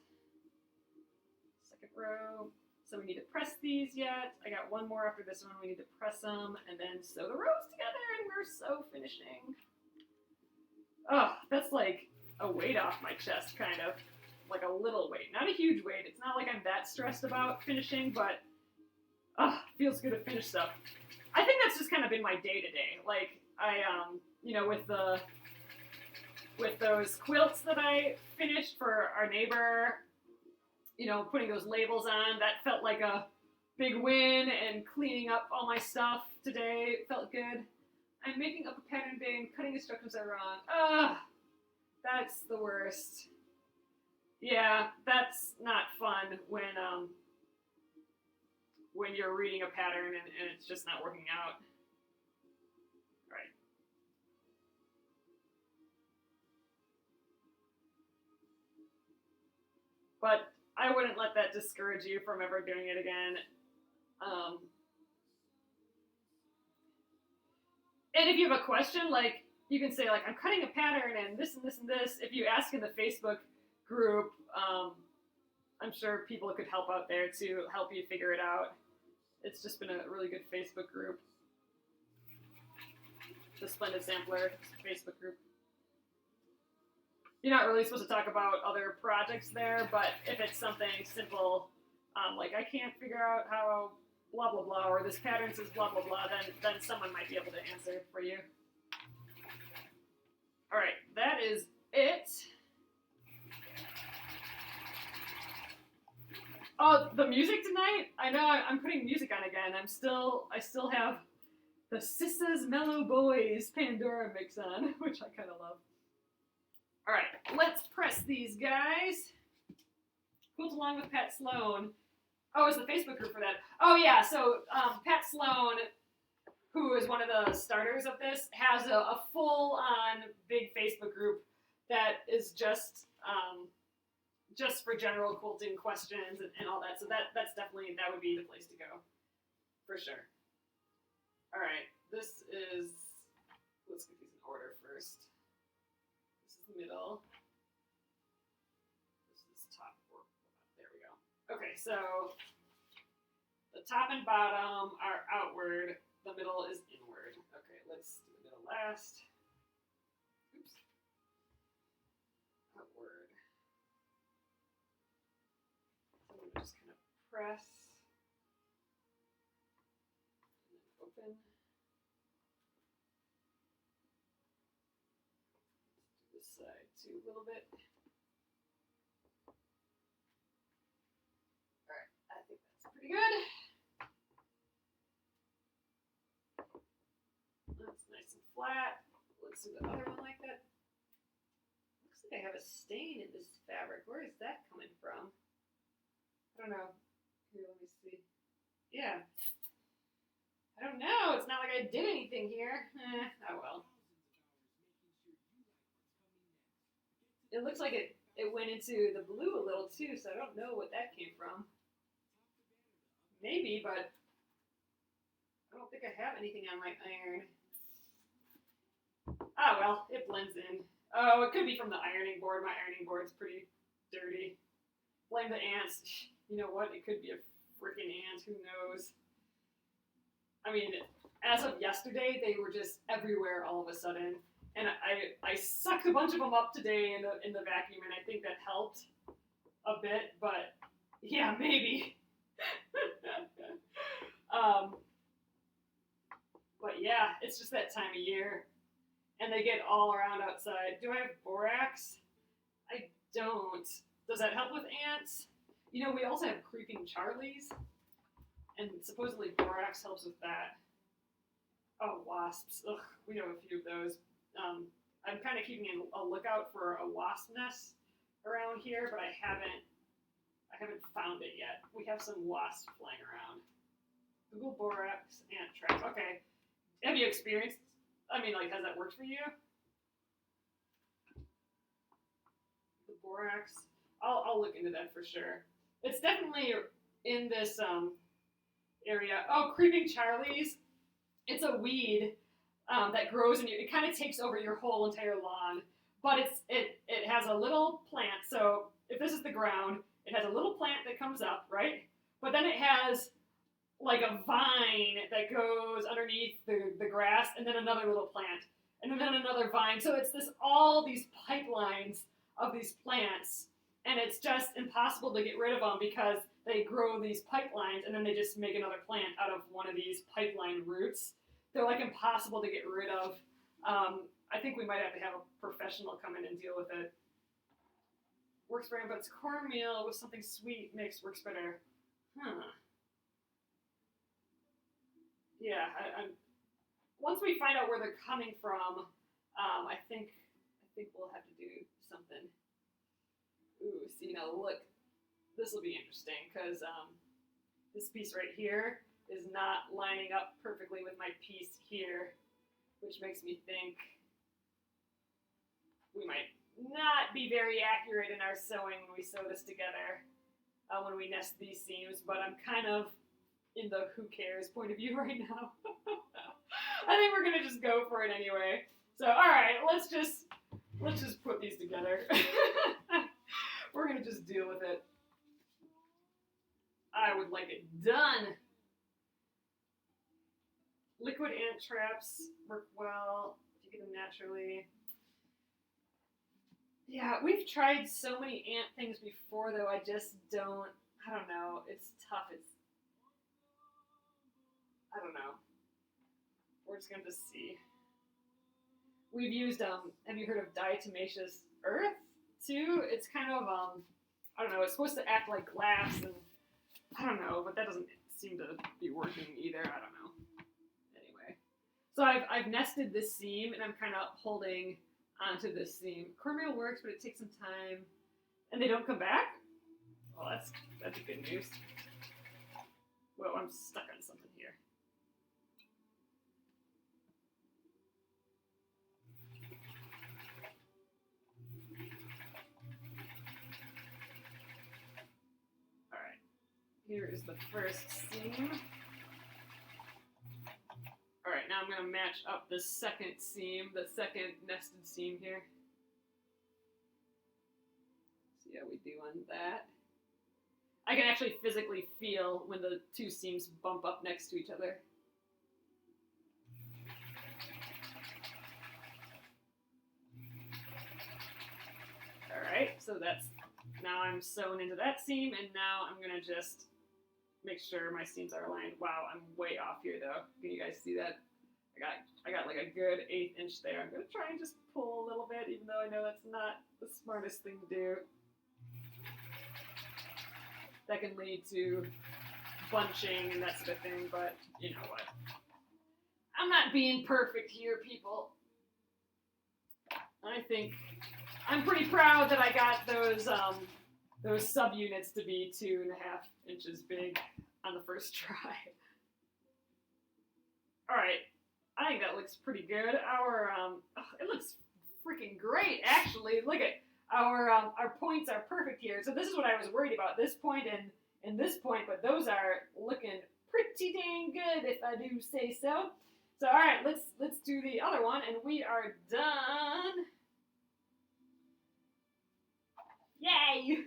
Second row. So we need to press these yet. I got one more after this one. We need to press them and then sew the rows together, and we're so finishing. Oh, that's like a weight off my chest, kind of. Like a little weight, not a huge weight. It's not like I'm that stressed about finishing, but feels good to finish stuff. I think that's just kind of been my day-to-day. Like I, you know, with those quilts that I finished for our neighbor, you know, putting those labels on, that felt like a big win, and cleaning up all my stuff today felt good. I'm making up a pattern bin, cutting instructions are wrong. That's the worst. Yeah, that's not fun when you're reading a pattern and it's just not working out. All right. But I wouldn't let that discourage you from ever doing it again. And if you have a question, like, you can say, like, I'm cutting a pattern and this and this and this. If you ask in the Facebook group, I'm sure people could help out there to help you figure it out. It's just been a really good Facebook group. The Splendid Sampler Facebook group. You're not really supposed to talk about other projects there, but if it's something simple, like I can't figure out how blah blah blah, or this pattern says blah blah blah, then someone might be able to answer for you. All right, that is it. Oh, the music tonight? I know I'm putting music on again. I still have the Sissa's Mellow Boys Pandora mix on, which I kind of love. All right, let's press these guys. Quilt along with Pat Sloan. Oh, it's the Facebook group for that. Oh yeah, so Pat Sloan, who is one of the starters of this, has a full-on big Facebook group that is just for general quilting questions and all that. So that would be the place to go, for sure. All right, this is, let's get these in order first. This is the middle. This is top. There we go. Okay, so the top and bottom are outward. The middle is inward. Okay, let's do the middle last. Oops. Outward. So I'm just kind of press. And then open. side too a little bit. All right, I think that's pretty good. That's nice and flat. Let's do the other one like that. Looks like I have a stain in this fabric. Where is that coming from? I don't know. Here, let me see. Yeah. I don't know. It's not like I did anything here. Oh well. It looks like it went into the blue a little too, so I don't know what that came from. Maybe, but I don't think I have anything on my iron. Oh well, it blends in. Oh, it could be from the ironing board. My ironing board's pretty dirty. Blame the ants. You know what? It could be a freaking ant. Who knows? I mean, as of yesterday, they were just everywhere all of a sudden. And I sucked a bunch of them up today in the vacuum, and I think that helped a bit. But yeah, maybe. But yeah, it's just that time of year, and they get all around outside. Do I have borax? I don't. Does that help with ants? You know, we also have creeping Charlies, and supposedly borax helps with that. Oh, wasps. Ugh, we have a few of those. I'm kind of keeping a lookout for a wasp nest around here, but I haven't found it yet. We have some wasps flying around. Google borax ant trap. Okay. Have you experienced? I mean, like, has that worked for you? The borax. I'll look into that for sure. It's definitely in this area. Oh, creeping Charlies. It's a weed that grows in you. It kind of takes over your whole entire lawn, but it has a little plant. So if this is the ground, it has a little plant that comes up, right? But then it has like a vine that goes underneath the grass, and then another little plant, and then another vine. So it's all these pipelines of these plants, and it's just impossible to get rid of them because they grow these pipelines, and then they just make another plant out of one of these pipeline roots. They're like impossible to get rid of. I think we might have to have a professional come in and deal with it. Works for him, but it's cornmeal with something sweet mixed works better. Yeah, once we find out where they're coming from, I think we'll have to do something. Ooh, see, now look, this will be interesting because this piece right here is not lining up perfectly with my piece here, which makes me think we might not be very accurate in our sewing when we sew this together, when we nest these seams, but I'm kind of in the who cares point of view right now. I think we're gonna just go for it anyway. So all right, let's just put these together. We're gonna just deal with it. I would like it done. Liquid ant traps work well if you get them naturally. Yeah, we've tried so many ant things before, though. I don't know. It's tough. I don't know. We're just going to see. We've used, have you heard of diatomaceous earth, too? It's kind of, I don't know, it's supposed to act like glass, and I don't know, but that doesn't seem to be working either. I don't know. Anyway. So I've nested this seam, and I'm kind of holding onto this seam. Cornmeal works, but it takes some time. And they don't come back? Well, that's good news. Whoa, I'm stuck on something here. All right. Here is the first seam. All right, now I'm going to match up the second seam, the second nested seam here. See how we do on that. I can actually physically feel when the two seams bump up next to each other. All right, so now I'm sewn into that seam, and now I'm going to just make sure my seams are aligned. Wow, I'm way off here, though. Can you guys see that? I got like a good 1/8 inch there. I'm gonna try and just pull a little bit, even though I know that's not the smartest thing to do. That can lead to bunching and that sort of thing, but you know what? I'm not being perfect here, people. I think I'm pretty proud that I got those subunits to be 2.5 inches big on the first try. All right, I think that looks pretty good. It looks freaking great, actually. Look at our points are perfect here. So this is what I was worried about, this point and this point, but those are looking pretty dang good, if I do say so. So all right, let's do the other one, and we are done. Yay!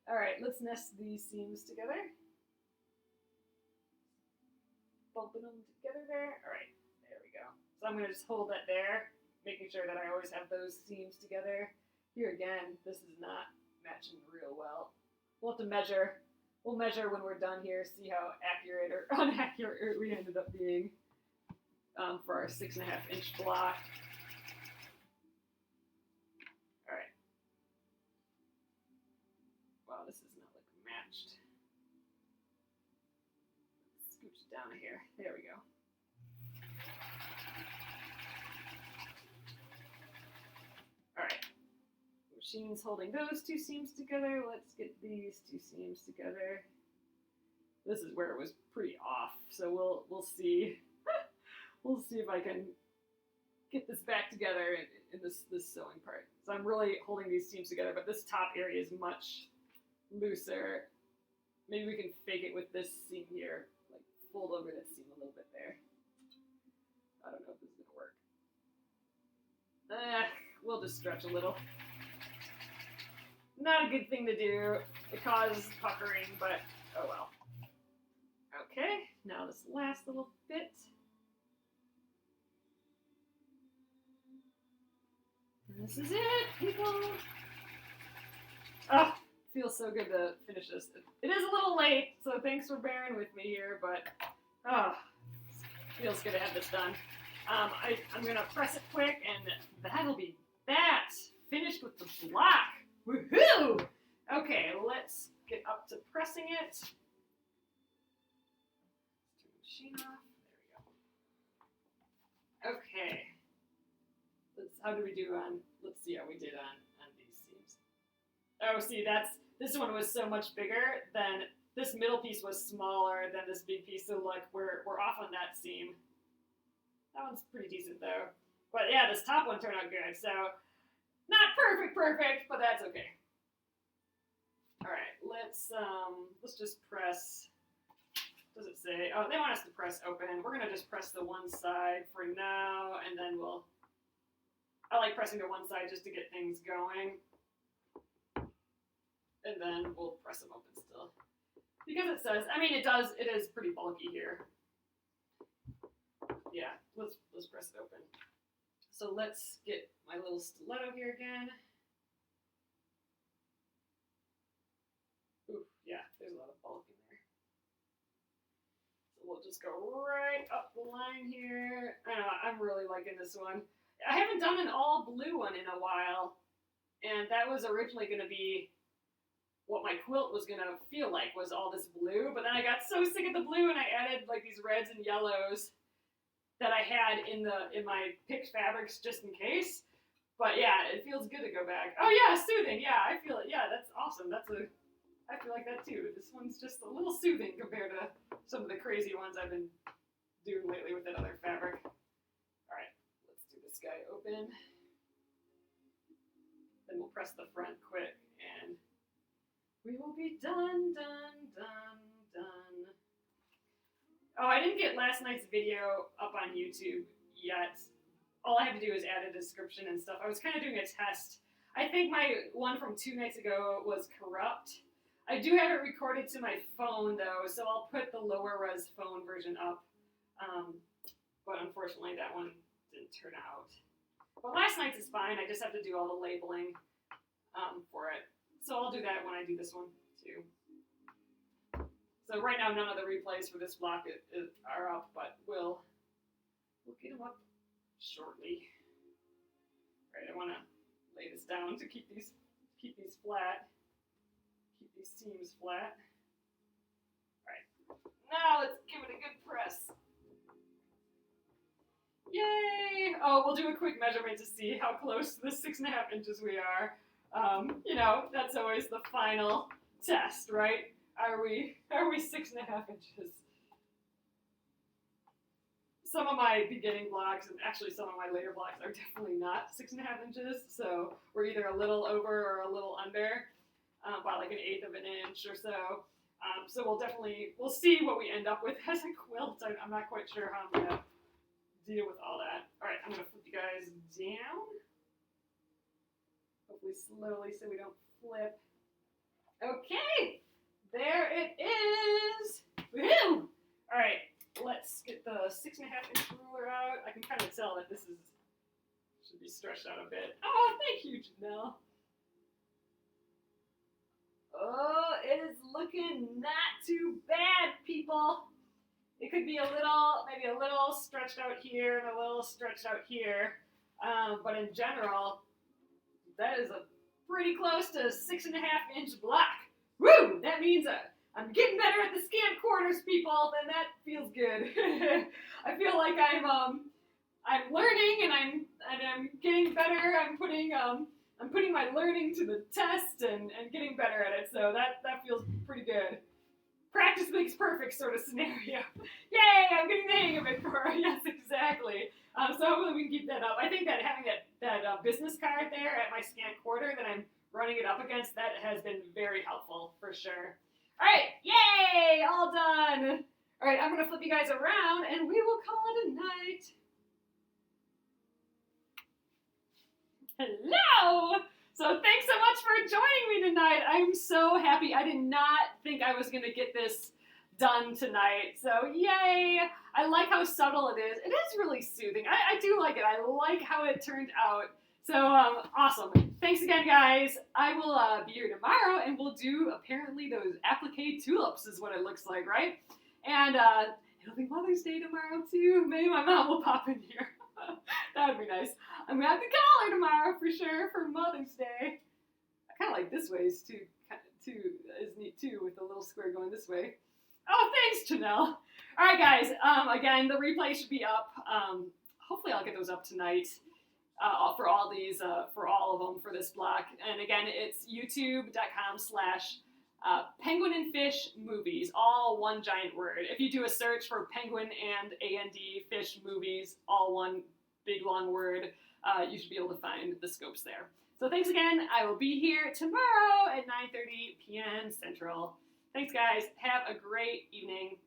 All right, let's nest these seams together. Bumping them together there. All right, there we go. So I'm gonna just hold that there, making sure that I always have those seams together. Here again, this is not matching real well. We'll have to measure. We'll measure when we're done here, see how accurate or inaccurate we ended up being for our 6.5 inch block. All right. Wow, this is not looking matched. Let's scooch it down here. There we go. All right. Machine's holding those two seams together. Let's get these two seams together. This is where it was pretty off, so we'll see. We'll see if I can get this back together in this sewing part. So I'm really holding these seams together, but this top area is much looser. Maybe we can fake it with this seam here, like fold over this seam a little bit there. I don't know if this is gonna work. We'll just stretch a little. Not a good thing to do. It causes puckering, but oh well. Okay, now this last little bit. And this is it, people. Oh, feels so good to finish this. It is a little late, so thanks for bearing with me here, but feels good to have this done. I'm gonna press it quick, and that'll be that. Finished with the block. Woohoo! Okay, let's get up to pressing it. Let's turn the machine off. There we go. Okay. How did we do on? Let's see how we did on these seams. Oh, see, this one was so much bigger than this middle piece was smaller than this big piece. So look, we're off on that seam. That one's pretty decent though. But yeah, this top one turned out good. So not perfect, but that's okay. All right, let's just press. Does it say? Oh, they want us to press open. We're gonna just press the one side for now, and then I like pressing to one side just to get things going, and then we'll press them open still because it says. I mean, it does. It is pretty bulky here. Yeah, let's press it open. So let's get my little stiletto here again. Ooh, yeah, there's a lot of bulk in there. So we'll just go right up the line here. I don't know, I'm really liking this one. I haven't done an all blue one in a while, and that was originally going to be what my quilt was going to feel like, was all this blue, but then I got so sick of the blue and I added like these reds and yellows that I had in my picked fabrics just in case. But yeah, it feels good to go back. Oh yeah, soothing. Yeah, I feel it. Yeah, that's awesome. I feel like that too. This one's just a little soothing compared to some of the crazy ones I've been doing lately with that other fabric. All right, let's do this guy open. Then we'll press the front quick and we will be done. Oh, I didn't get last night's video up on YouTube yet. All I have to do is add a description and stuff. I was kind of doing a test. I think my one from 2 nights ago was corrupt. I do have it recorded to my phone though, so I'll put the lower res phone version up. But unfortunately that one didn't turn out. But last night's is fine. I just have to do all the labeling for it. So I'll do that when I do this one too. So right now, none of the replays for this block are up, but we'll get them up shortly. All right, I want to lay this down to keep these flat, keep these seams flat. All right, now let's give it a good press. Yay! Oh, we'll do a quick measurement to see how close to the 6.5 inches we are. You know, that's always the final test, right? Are we 6.5 inches? Some of my beginning blocks, and actually some of my later blocks, are definitely not 6.5 inches. So we're either a little over or a little under, by like 1/8 of an inch or so. So we'll see what we end up with as a quilt. I'm not quite sure how I'm gonna deal with all that. All right, I'm gonna flip you guys down. Hopefully slowly so we don't flip. Okay, there it is. Woohoo! All right, let's get the 6.5 inch ruler out. I can kind of tell that this should be stretched out a bit. Oh, thank you, Janelle. Oh, it is looking not too bad, people. It could be maybe a little stretched out here and a little stretched out here. But in general, that is a pretty close to 6.5 inch block. Woo! That means I'm getting better at the scant corners, people, and that feels good. I feel like I'm learning and I'm getting better. I'm putting my learning to the test and getting better at it. So that feels pretty good. Practice makes perfect sort of scenario. Yay! I'm getting the hang of it, Cora. Yes, exactly. So hopefully we can keep that up. I think that having that business card there at my scant quarter that I'm running it up against, that has been very helpful for sure. All right, yay! All done. All right, I'm gonna flip you guys around and we will call it a night. Hello! So thanks so much for joining me tonight. I'm so happy. I did not think I was gonna get this done tonight. So yay! I like how subtle it is. It is really soothing. I do like it. I like how it turned out. So awesome. Thanks again, guys. I will be here tomorrow and we'll do apparently those applique tulips is what it looks like, right? And it'll be Mother's Day tomorrow too. Maybe my mom will pop in here. That would be nice. I'm gonna have to call her tomorrow for sure for Mother's Day. I kind of like this way too. Is neat too with the little square going this way. Oh, thanks, Janelle. All right, guys. Again, the replay should be up. Hopefully, I'll get those up tonight for all these, for all of them for this block. And again, it's youtube.com/penguinandfish movies, all one giant word. If you do a search for penguin and fish movies, all one big long word, you should be able to find the scopes there. So thanks again. I will be here tomorrow at 9:30 p.m. Central. Thanks, guys. Have a great evening.